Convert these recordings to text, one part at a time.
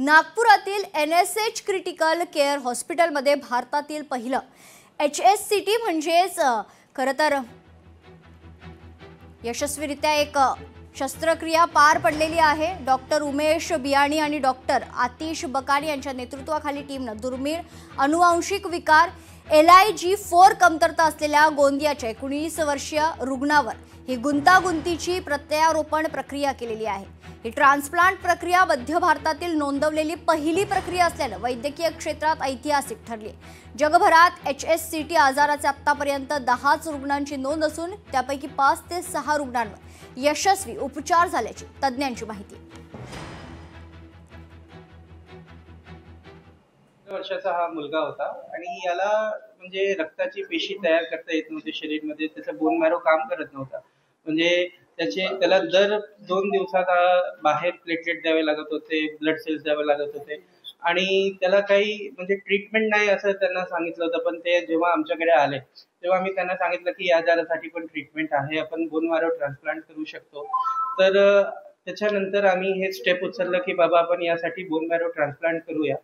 नागपुरातील NSH critical care हॉस्पिटलमध्ये भारतातील पहिलं HSCT म्हणजेच खरं तर यशस्वीरित्या एक शस्त्रक्रिया पार पडलेली आहे। डॉक्टर उमेश बियाणी आणि डॉक्टर आतिश बकानी यांच्या नेतृत्वाखाली टीमने दुर्मिळ अनुवांशिक विकार LIG4 कमतरता असलेल्या गोंदियाच्या 19 वर्षीय रुग्णावर ही गुंतागुंतीची प्रत्यारोपण प्रक्रिया केलेली आहे। ही ट्रान्सप्लांट प्रक्रिया मध्य भारतातील नोंदवलेली पहिली प्रक्रिया असल्याने वैद्यकीय क्षेत्रात ऐतिहासिक ठरली। जगभरात HSCT आजाराचे आतापर्यंत 10 रुग्णांची नोंद असून त्यापैकी 5 ते 6 रुग्णांवर यशस्वी उपचार झाल्याची तज्ञांची माहिती। वर्षाचा हा मुलगा होता आणि याला म्हणजे रक्ताची पेशी तयार करता येत नव्हती शरीरामध्ये, त्याचा बोन मॅरो काम करत नव्हता। म्हणजे त्याला दर 2 दिवसात बाहेर प्लेटलेट द्यावे लागत होते, ब्लड सेल्स द्यावे लागत होते आणि त्याला काही म्हणजे ट्रीटमेंट नाही असं त्यांना सांगितलं होतं। पण ते जेव्हा आमच्याकडे आले तेव्हा आम्ही त्यांना सांगितलं की या आजारासाठी पण ट्रीटमेंट आहे, आपण बोन मॅरो ट्रान्सप्लांट करू शकतो। तर त्याच्यानंतर आम्ही हे स्टेप उचललं की बाबा आपण यासाठी बोन मॅरो ट्रान्सप्लांट करूया।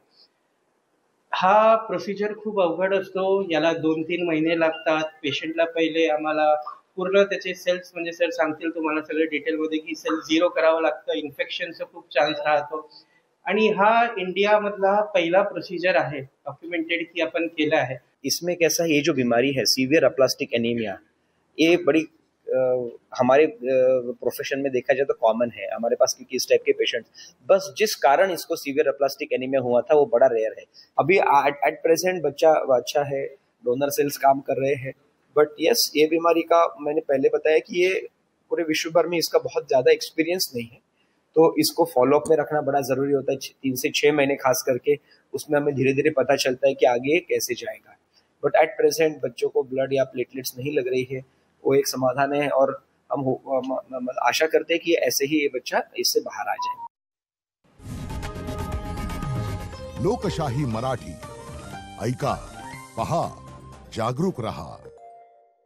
हा प्रोसिजर खूप अवघड असतो, याला 2-3 महिने लागतात। पेशंटला पहिले आम्हाला पूर्ण त्याचे सेल्स म्हणजे सर सांगतील तुम्हाला सगळे डिटेलमध्ये की सेल 0 करावं लागतं, इन्फेक्शनचा खूप चान्स राहतो आणि हा इंडिया मधला पहिला प्रोसिजर आहे डॉक्यूमेंटेड की अपन केला है। इसमें कैसा ये जो बीमारी है सीवियर अप्लास्टिक एनीमिया, ये बड़ी हमारे प्रोफेशन में देखा जाए तो कॉमन है। हमारे पास क्योंकि इस टाइप के पेशेंट बस जिस कारण इसको सीवियर अप्लास्टिक एनीमिया हुआ था वो बड़ा रेयर है। अभी एट प्रेजेंट बच्चा अच्छा है, डोनर सेल्स काम कर रहे हैं, बट यस ये बीमारी का मैंने पहले बताया कि ये पूरे विश्व भर में इसका बहुत ज्यादा एक्सपीरियंस नहीं है, तो इसको फॉलोअप में रखना बड़ा जरूरी होता है। 3 से 6 महीने खास करके उसमें हमें धीरे धीरे पता चलता है कि आगे कैसे जाएगा। बट एट प्रेजेंट बच्चों को ब्लड या प्लेटलेट्स नहीं लग रही है, वो एक समाधान है और हम आशा करते हैं कि ऐसे ही ये बच्चा इससे बाहर आ जाए। लोकशाही मराठी ऐका, पहा, जागरूक रहा।